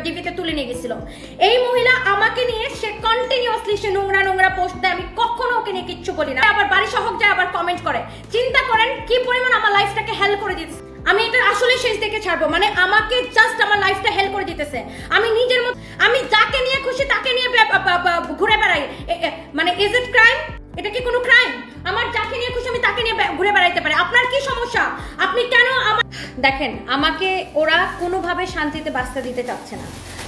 ডিবিতে তুলে নিয়ে গেছিল। এই মহিলা আমাকে নিয়ে সে কন্টিনিউয়াসলি সে নোংরা নোংরা পোস্ট দেয়, আমি কখনো ওকে নিয়ে কিচ্ছু বলি না, আবার বাড়ি শহর যায় আবার কমেন্ট করে। চিন্তা করেন কি পরিমাণ আমার লাইফটাকে হেল্প করে দিতেছে। আমি এটা আসলে শেষ দেখে ছাড়বো, মানে আমাকে জাস্ট আমার লাইফটা হেল্প করে দিতেছে। আমি নিজের মতো আমি যাকে নিয়ে খুশি তাকে নিয়ে ঘুরে বেড়াই, মানে ইজ ইট ক্রাইম? এটা কি কোনো ক্রাইম? আমার যাকে নিয়ে খুশি আমি তাকে নিয়ে ঘুরে বেড়াইতে পারি, আপনার কি সমস্যা? আপনি কেন দেখেন আমাকে ওরা কোনোভাবে শান্তিতে বাঁচতে দিতে চাচ্ছে না।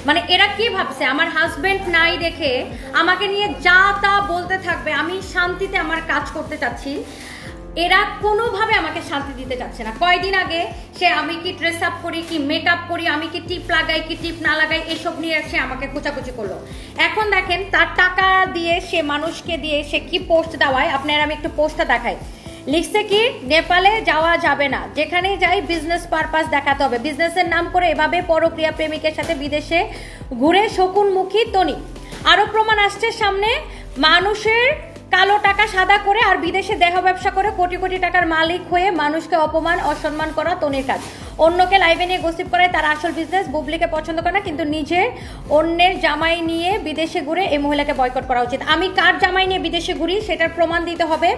মানে এরা কি ভাবছে আমার হাজবেন্ড নাই দেখে আমাকে নিয়ে যা তা বলতে থাকবে, আমি শান্তিতে আমার কাজ করতে চাচ্ছি, এরা কোনোভাবে আমাকে শান্তি দিতে চাচ্ছে না। কয়দিন আগে সে আমি কি ড্রেস আপ করি, কি মেকআপ করি, আমি কি টিপ লাগাই কি টিপ না লাগাই, এসব নিয়ে সে আমাকে খোঁচাখুচি করলো। এখন দেখেন তার টাকা দিয়ে সে মানুষকে দিয়ে সে কি পোস্ট দেওয়ায়, আপনার আমি একটু পোস্টটা দেখাই। লিখছে কি নেপালে যাওয়া যাবে না, যেখানে যাই বিজনেস পারপাস দেখাতে হবে। বিজনেসের নাম করে এভাবে পরক্রিয়া প্রেমিকের সাথে বিদেশে ঘুরে শকুনমুখী তনি। আরো প্রমাণ আসছে সামনে, মানুষের কালো টাকা সাদা করে আর বিদেশে দেহ ব্যবসা করে কোটি কোটি টাকার মালিক হয়ে মানুষকে অপমান অসম্মান করা তনির কাজ। অন্যকে লাইভে নিয়ে গসিপ করে তার আসল বিজনেস। বুবলিকে পছন্দ করে না কিন্তু নিজে অন্যের জামাই নিয়ে বিদেশে ঘুরে এই মহিলাকে বয়কট করা উচিত। আমি কার জামাই নিয়ে বিদেশে ঘুরি সেটার প্রমাণ দিতে হবে।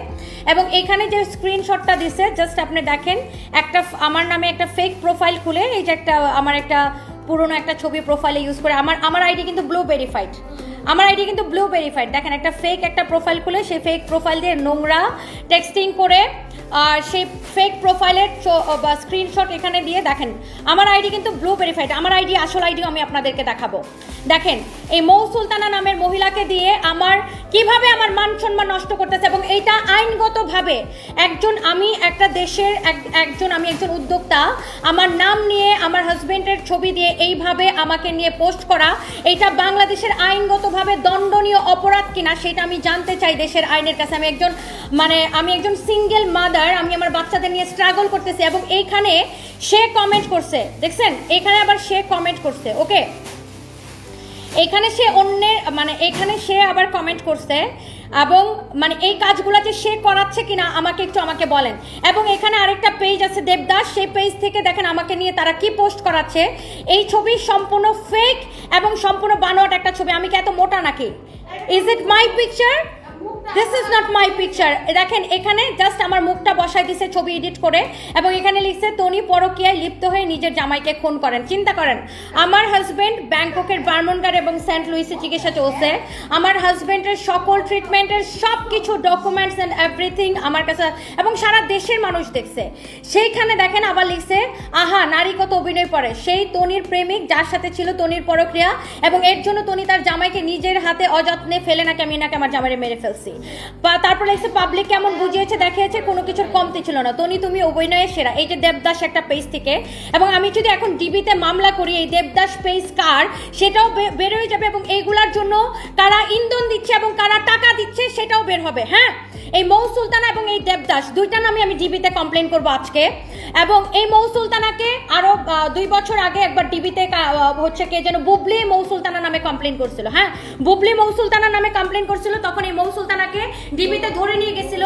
এবং এখানে যে স্ক্রিনশটটা দিছে জাস্ট আপনি দেখেন, একটা আমার নামে একটা ফেক প্রোফাইল খুলে এই যে একটা আমার একটা পুরনো একটা ছবি প্রোফাইলে ইউজ করে, আমার আইডি কিন্তু ব্লু ভেরিফাইড, আমার আইডি কিন্তু ব্লু ভেরিফাইড। দেখেন একটা ফেক একটা প্রোফাইল খুলে সেই ফেক প্রোফাইল দিয়ে নোংরা টেক্সটিং করে আর সেই ফেক প্রোফাইলের স্ক্রিনশট এখানে দিয়ে দেখেন আমার আইডি কিন্তু ব্লু ভেরিফাইড। আমার আইডি আসল আইডিও আমি আপনাদেরকে দেখাবো। দেখেন এই মৌ সুলতানা নামের মহিলাকে দিয়ে আমার কিভাবে আমার মান সম্মান নষ্ট করতেছে, এবং এইটা আইনগতভাবে একজন আমি একটা দেশের আমি একজন উদ্যোক্তা, আমার নাম নিয়ে আমার হাজবেন্ডের ছবি দিয়ে এইভাবে আমাকে নিয়ে পোস্ট করা, এইটা বাংলাদেশের আইনগতভাবে দণ্ডনীয় অপরাধ কিনা সেটা আমি জানতে চাই দেশের আইনের কাছে। আমি একজন সিঙ্গেল মাদার, আমি আমার বাচ্চাদের নিয়ে স্ট্রাগল করতেছি। এবং এইখানে সে কমেন্ট করছে, দেখছেন এখানে আবার সে কমেন্ট করছে, ওকে এখানে সে অন্যের এখানে সে আবার কমেন্ট করছে, এবং এই কাজগুলো যে সে করাচ্ছে কিনা আমাকে বলেন। এবং এখানে আরেকটা পেজ আছে দেবদাস, সেই পেজ থেকে দেখেন আমাকে নিয়ে তারা কি পোস্ট করাচ্ছে। এই ছবি সম্পূর্ণ ফেক এবং সম্পূর্ণ বানোয়াট একটা ছবি। আমি কি এত মোটা নাকি? Is it my picture? This is not my picture. দেখেন এখানে জাস্ট আমার মুখটা বসাই দিছে ছবি এডিট করে, এবং এখানে লিখছে তনি পরকীয়ায় লিপ্ত হয়ে নিজের জামাইকে খুন করেন। চিন্তা করেন আমার হাজবেন্ড ব্যাংককের বার্মনগার এবং সেন্ট লুইসে চিকিৎসা চলছে, আমার হাজবেন্ডের সকল ট্রিটমেন্টের সব কিছু ডকুমেন্টস অ্যান্ড এভরিথিং আমার কাছে, এবং সারা দেশের মানুষ দেখছে। সেইখানে দেখেন আবার লিখছে আহা নারী কত অভিনয় করে, সেই তনির প্রেমিক যার সাথে ছিল তনির পরক্রিয়া, এবং এর জন্য তনি তার জামাইকে নিজের হাতে অযত্নে ফেলে নাকি আমি নাকি আমার জামাইরে মেরে ফেলছি। তারপর লিখছে পাবলিক কেমন বুঝিয়েছে দেখিয়েছে, কোনো কিছুর কমতি ছিল না, তনি তুমি অভিনয়ে সেরা। এই যে দেবদাস একটা পেজ থেকে, এবং আমি যদি এখন ডিবিতে মামলা করি এই দেবদাস পেজ কার সেটাও বের হয়ে যাবে, এবং এইগুলার জন্য কারা ইন্ধন দিচ্ছে এবং কারা টাকা দিচ্ছে সেটাও বের হবে। হ্যাঁ, এই মৌ সুলতানা এবং এই দেবদাস দুইটা নামে আমি ডিবিতে কমপ্লেন করবো আজকে। এবং এই মৌ সুলতানাকে আরো 2 বছর আগে একবার ডিবিতে হচ্ছে কে যেন বুবলি মৌ সুলতানা নামে কমপ্লেন করছিল। হ্যাঁ, বুবলি মৌ সুলতানা নামে কমপ্লেন করছিল, তখন এই মৌ সুলতানাকে ডিবিতে ধরে নিয়ে গেছিল।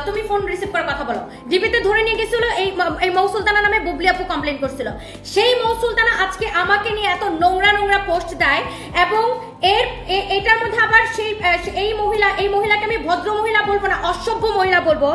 তুমি ফোন রিসিভ করে কথা বলো। ডিবিতে ধরে নিয়ে গেছিল এই মৌ সুলতানা নামে বুবলি আপু কমপ্লেন করছিল। সেই মৌ সুলতানা আজকে আমাকে নিয়ে এত নোংরা নোংরা পোস্ট দেয়, এবং এটার মধ্যে আবার এই মহিলাকে আমি ভদ্র মহিলা বলবো না, অসভ্য মহিলা বলবো।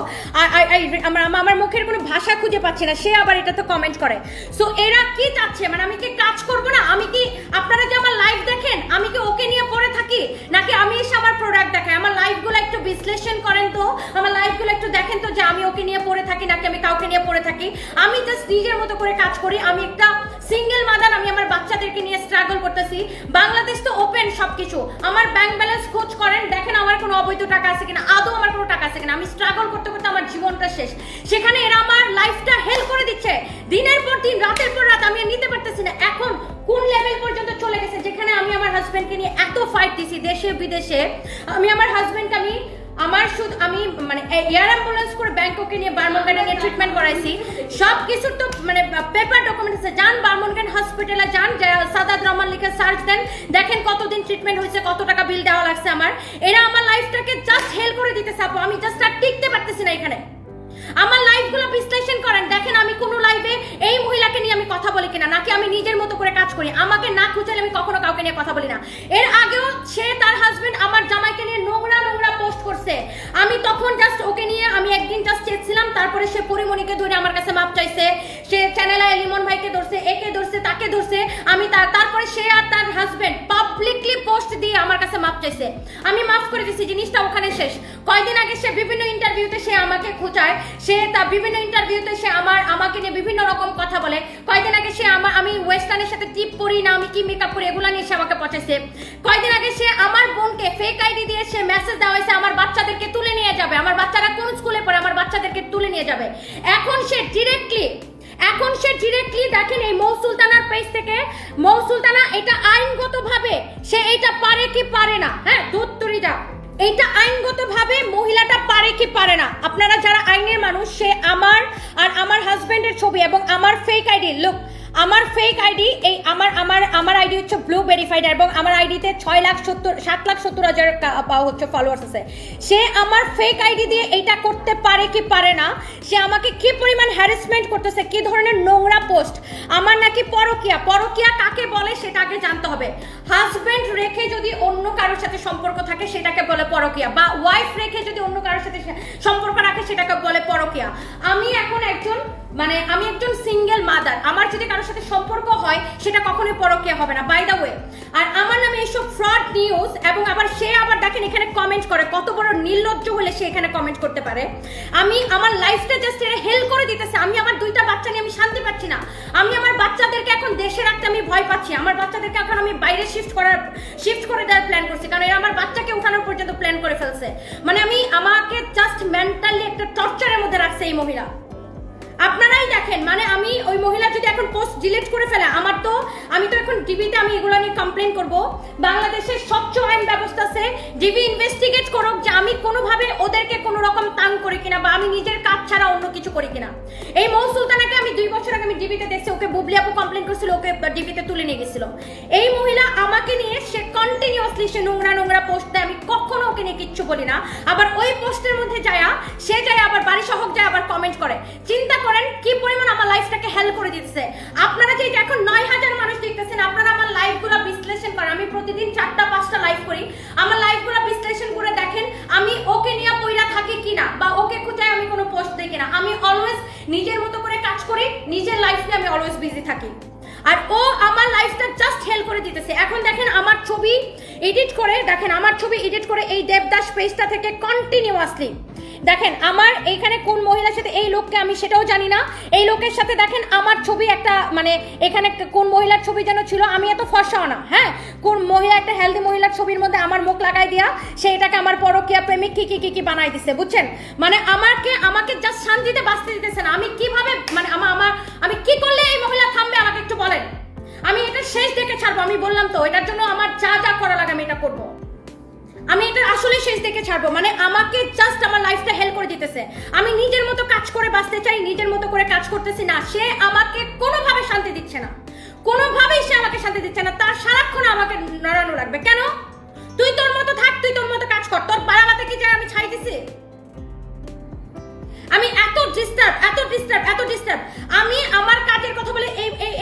আমার মুখের কোনো ভাষা খুঁজে পাচ্ছি না, সে আবার এটাতে কমেন্ট করে। সো এরা কি চাচ্ছে, আমি কি কাজ করবো না? আমি কি আপনারা যে আমার লাইভ দেখেন আমি কি ওকে নিয়ে পড়ে থাকি, নাকি আমি এসে আমার প্রোডাক্ট দেখাই? আমার লাইভগুলো একটু বিশ্লেষণ করেন তো, আমার লাইভগুলো একটু দেখেন তো যে আমি ওকে নিয়ে পড়ে থাকি নাকি আমি কাউকে নিয়ে পড়ে থাকি। আমি জাস্ট নিজের মতো করে কাজ করি। আমি একটা সিঙ্গেল মাদার, আমি আমার বাচ্চাদেরকে নিয়ে স্ট্রাগল করতেছি। বাংলাদেশ তো ওপেন সবকিছু, আমার ব্যাংক ব্যালেন্স খোঁজ করেন, দেখেন আমার কোনো অবৈধ টাকা আছে কিনা, আদৌ আমার কোনো টাকা আছে কিনা। আমি স্ট্রাগল করতে করতে আমার জীবনটা শেষ, সেখানে এরা আমার লাইফটা হেল্প করে দিচ্ছে দিনের পর দিন, রাতের পর রাত। আমি নিতে পারতেছি না। এখন কোন লেভেল পর্যন্ত চলে গেছে, যেখানে আমি আমার হাজবেন্ডকে নিয়ে এত ফাইট দিছি দেশে বিদেশে। আমি আমার হাজবেন্ডকে আমি এয়ার অ্যাম্বুলেন্স করে ব্যাংককে নিয়ে বার্মনগানে নিয়ে ট্রিটমেন্ট করাইছি। সব কিছুর তো পেপার ডকুমেন্ট আছে। যান বার্মনগান হসপিটালে যান, সাদাত রহমান লিখে সার্চ দেন, দেখেন কতদিন ট্রিটমেন্ট হয়েছে, কত টাকা বিল দেওয়া লাগছে আমার। এরা আমার লাইফটাকে জাস্ট হেল্প করে দিতেছে আপু। আমি জাস্ট আর টিকতে পারতেছি না এখানে। আমার লাইভগুলো বিশ্লেষণ করেন, দেখেন আমি কোন লাইভে এই মহিলাকে নিয়ে আমি কথা বলি কিনা, নাকি আমি নিজের মতো করে কাজ করি। আমাকে না খুঁজলে আমি কখনো কাউকে নিয়ে কথা বলি না। এর আগেও সে তার হাজবেন্ড আমার জামাইকে নিয়ে নোংরা নোংরা পোস্ট করছে, আমি তখন জাস্ট ওকে নিয়ে আমি একদিন জাস্ট চেয়েছিলাম, তারপরে সে পরিমণিকে ধরে আমার কাছে মাপ চাইছে, সে চ্যানেলে লিমন ভাইকে ধরছে, একে ধরছে, তাকে ধরছে, আমি তারপরে সে আর তার হাজবেন্ড পাবলিকলি পোস্ট দিয়ে আমার কাছে মাপ চাইছে, আমি মাফ করে দিয়েছি, জিনিসটা ওখানে শেষ। কয়দিন আগে সে বিভিন্ন ইন্টারভিউতে সে আমাকে খোঁচায়, সে তার বিভিন্ন ইন্টারভিউতে সে আমাকে নিয়ে বিভিন্ন রকম কথা বলে। কয়দিন আগে সে আমি ওয়েস্টার্নের সাথে টিপ পরি না, আমি কি মেকআপ করি, এগুলো নিয়ে সে আমাকে পচাইছে। কয়দিন আগে সে আমার বোনকে ফেক আইডি দিয়ে সে মেসেজ দেওয়া হয়েছে আমার বাচ্চাদেরকে তুলে নিয়ে যাবে, আমার বাচ্চারা কোন স্কুলে পড়ে, আমার বাচ্চাদেরকে তুলে নিয়ে যাবে। এখন সে ডিরেক্টলি দেখেন এই মৌ সুলতানার পেজ থেকে, মৌ সুলতানা এটা আইনগতভাবে সে এটা পারে কি পারে না, হ্যাঁ ধুত্তুরিটা, এইটা আইনগতভাবে মহিলাটা পারে কি পারে না। আপনারা যারা আইনের মানুষ, সে আমার আর আমার হাজবেন্ডের ছবি এবং আমার ফেক আইডি, লুক আমার ফেক আইডি, এই আমার আইডি হচ্ছে ব্লু ভেরিফাইড এবং আমার আইডিতে 7,70,000 হচ্ছে ফলোয়ার্স আছে। সে আমার ফেক আইডি দিয়ে এইটা করতে পারে কি পারে না। সে আমাকে কি পরিমাণ হ্যারাসমেন্ট করতেছে, কি ধরনের নোংরা পোস্ট। আমার নাকি পরকিয়া কাকে বলে সেটা আগে জানতে হবে। হাজবেন্ড রেখে যদি অন্য কারোর সাথে সম্পর্ক থাকে সেটাকে বলে পরকিয়া, বা ওয়াইফ রেখে যদি অন্য কারোর সাথে সম্পর্ক রাখে সেটাকে বলে পরকিয়া। আমি এখন আমি একজন সিঙ্গেল মাদার, আমার যদি কারোর সাথে সম্পর্ক হয় সেটা কখনোই পরকিয়া হবে না, বাই দ্য ওয়ে। আর আমার নামে এইসব ফ্রড নিউজ, এবং আবার সে আবার দেখেন এখানে কমেন্ট করে, কত বড় নির্লজ্জ হলে সে এখানে কমেন্ট করতে পারে। আমি আমার লাইফটা জাস্ট এর হেল্প করে দিতেছে, আমি আমার 2টা বাচ্চা নিয়ে আমি শান্তি পাচ্ছি না, আমি আমার বাচ্চাদেরকে এখন দেশে রাখতে আমি ভয় পাচ্ছি, আমার বাচ্চাদেরকে এখন আমি বাইরে শিফট করে দেওয়ার প্ল্যান করছি, কারণ এরা আমার বাচ্চাকে উঠানোর পর্যন্ত প্ল্যান করে ফেলছে। মানে আমাকে জাস্ট মেন্টালি একটা টর্চারের মধ্যে রাখছে এই মহিলা। আপনারাই দেখেন, মানে আমি ওই মহিলা যদি এখন পোস্ট ডিলিট করে ফেলে, আমি তো এখন ডিবিতে আমি এগুলো নিয়ে কমপ্লেন করব। বাংলাদেশের স্বচ্ছ আইন ব্যবস্থা আছে, ডিবি ইনভেস্টিগেট করুক যে আমি কোনোভাবে ওদেরকে কোনো রকম তাং করি কিনা, বা আমি নিজের কাজ ছাড়া অন্য কিছু করি কিনা। এই মৌ সুলতানাকে আমি 2 বছর আগে আমি ডিবিতে দেখছি, ওকে বুবলি আপু কমপ্লেন করছিল, ওকে ডিবিতে তুলে নিয়ে গেছিল। এই মহিলা আমাকে নিয়ে সে কন্টিনিউয়াসলি সে নোংরা পোস্ট দেয়, আমি কখনো ওকে নিয়ে কিচ্ছু বলি না। আবার ওই পোস্টের মধ্যে সে আবার বাড়ি সহক যায়, আবার কমেন্ট করে। চিন্তা করেন কি পরিমাণ আমার লাইফটাকে হেল্প করে দিতেছে। আপনারা যে এখন 9,000 মানুষ দেখতেছেন, আপনারা আমার লাইভগুলো বিশ্লেষণ করেন, আমি প্রতিদিন 4টা-5টা লাইভ করি, আমার লাইভগুলো বিশ্লেষণ করে দেখেন আমি ওকে নিয়ে পইরা থাকি কিনা, বা ওকে খুঁজে আমি কোনো পোস্ট দিই কিনা। আমি অলওয়েজ নিজের মতো করে কাজ করি, নিজের লাইফ নিয়ে আমি অলওয়েজ বিজি থাকি, আর ও আমার লাইফটা জাস্ট হেল্প করে দিতেছে। এখন দেখেন আমার ছবি এডিট করে এই দেবদাস পেজটা থেকে কন্টিনিউয়াসলি দেখেন আমার এইখানে কোন মহিলার সাথে, এই লোককে আমি সেটাও জানি না, এই লোকের সাথে দেখেন আমার ছবি একটা, মানে এখানে কোন মহিলার ছবি যেন ছিল, আমি এত ফর্সাও না, হ্যাঁ কোন মহিলা একটা হেলদি মহিলার ছবির মধ্যে আমার মুখ লাগাই দিয়া সেইটাকে আমার পরকিয়া প্রেমিক কি বানাই দিছে, বুঝছেন। মানে আমাকে জাস্ট শান্তিতে বাঁচতে দিতেছে না। আমি কিভাবে, মানে আমি কি করলে এই মহিলা থামবে আমাকে একটু বলেন। আমি এটা শেষ দেখে ছাড়বো, আমি বললাম তো এটার জন্য আমার যা করা লাগে আমি এটা করবো, আমি এটা আসলে শেষ দেখে ছাড়বো। মানে আমাকে জাস্ট আমার লাইফটা হেল্প করে দিতেছে, আমি নিজের মতো কাজ করে বাঁচতে চাই, নিজের মতো করে কাজ করতেছি না, সে আমাকে কোনোভাবে শান্তি দিচ্ছে না, কোনোভাবেই সে আমাকে শান্তি দিচ্ছে না। তার সারাক্ষণ আমাকে নড়ানো লাগবে, কেন? তুই তোর মতো থাক, তুই তোর মতো কাজ কর, তোর বাড়াবাতে কি যায় আমি ছাই দিছি? আমি এত ডিস্টার্ব আমি আমার কাজের কথা বলে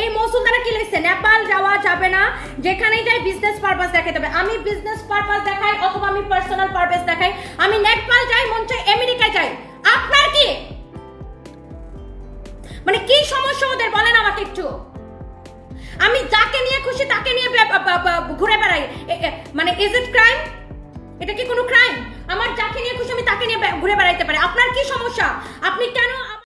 এই মৌসুলতানা কি লিখছে, নেপাল যাওয়া যাবে না, যেখানেই যাই বিজনেস পারপাস দেখাতে হবে। আমি বিজনেস পারপাস দেখাই অথবা আমি পার্সোনাল পারপাস দেখাই, আমি নেপাল যাই, মন চাই আমেরিকায় যাই, আপনার কি, মানে কি সমস্যা ওদের বলেন আমাকে একটু। আমি যাকে নিয়ে খুশি তাকে নিয়ে ঘুরে বেড়াই, মানে ইজ ইট ক্রাইম? এটা কি কোনো ক্রাইম? আমার যাকে নিয়ে খুশি আমি তাকে নিয়ে ঘুরে বেড়াইতে পারি, আপনার কি সমস্যা? আপনি কেন